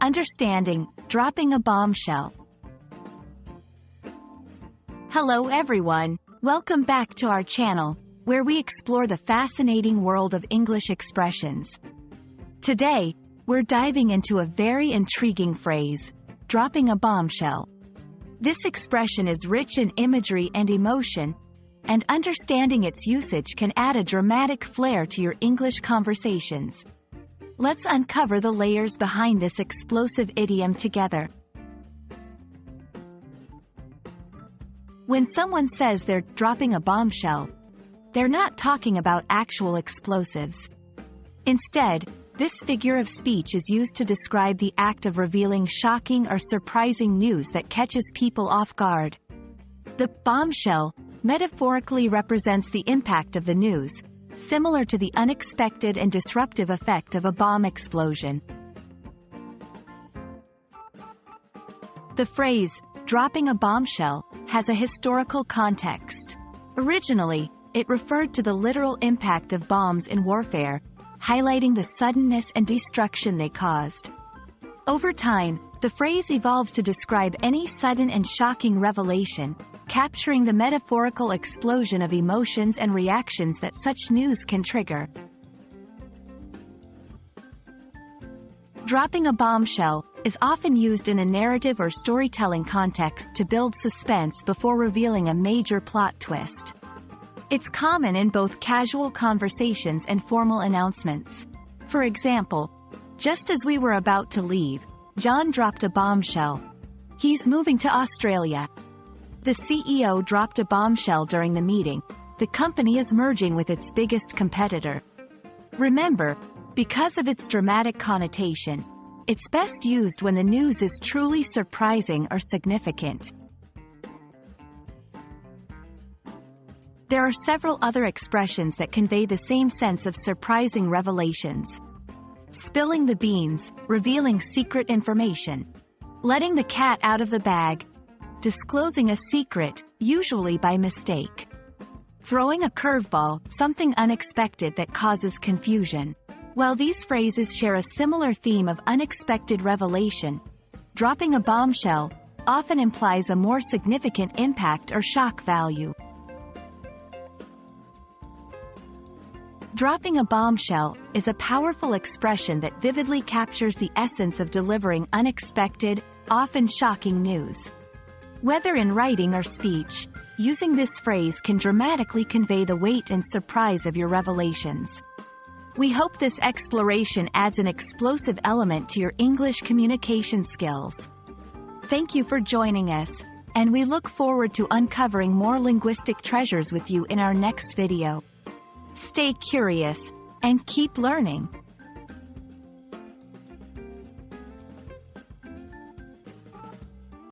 Understanding, dropping a bombshell. Hello everyone, welcome back to our channel, where we explore the fascinating world of English expressions. Today, we're diving into a very intriguing phrase, dropping a bombshell. This expression is rich in imagery and emotion, and understanding its usage can add a dramatic flair to your English conversations. Let's uncover the layers behind this explosive idiom together. When someone says they're dropping a bombshell, they're not talking about actual explosives. Instead, this figure of speech is used to describe the act of revealing shocking or surprising news that catches people off guard. The bombshell metaphorically represents the impact of the news, similar to the unexpected and disruptive effect of a bomb explosion. The phrase, dropping a bombshell, has a historical context. Originally, it referred to the literal impact of bombs in warfare, highlighting the suddenness and destruction they caused. Over time, the phrase evolved to describe any sudden and shocking revelation, capturing the metaphorical explosion of emotions and reactions that such news can trigger. Dropping a bombshell is often used in a narrative or storytelling context to build suspense before revealing a major plot twist. It's common in both casual conversations and formal announcements. For example, just as we were about to leave, John dropped a bombshell. He's moving to Australia. The CEO dropped a bombshell during the meeting. The company is merging with its biggest competitor. Remember, because of its dramatic connotation, it's best used when the news is truly surprising or significant. There are several other expressions that convey the same sense of surprising revelations. Spilling the beans, revealing secret information. Letting the cat out of the bag. Disclosing a secret, usually by mistake. Throwing a curveball, something unexpected that causes confusion. While these phrases share a similar theme of unexpected revelation, dropping a bombshell often implies a more significant impact or shock value. Dropping a bombshell is a powerful expression that vividly captures the essence of delivering unexpected, often shocking news. Whether in writing or speech, using this phrase can dramatically convey the weight and surprise of your revelations. We hope this exploration adds an explosive element to your English communication skills. Thank you for joining us, and we look forward to uncovering more linguistic treasures with you in our next video. Stay curious, and keep learning.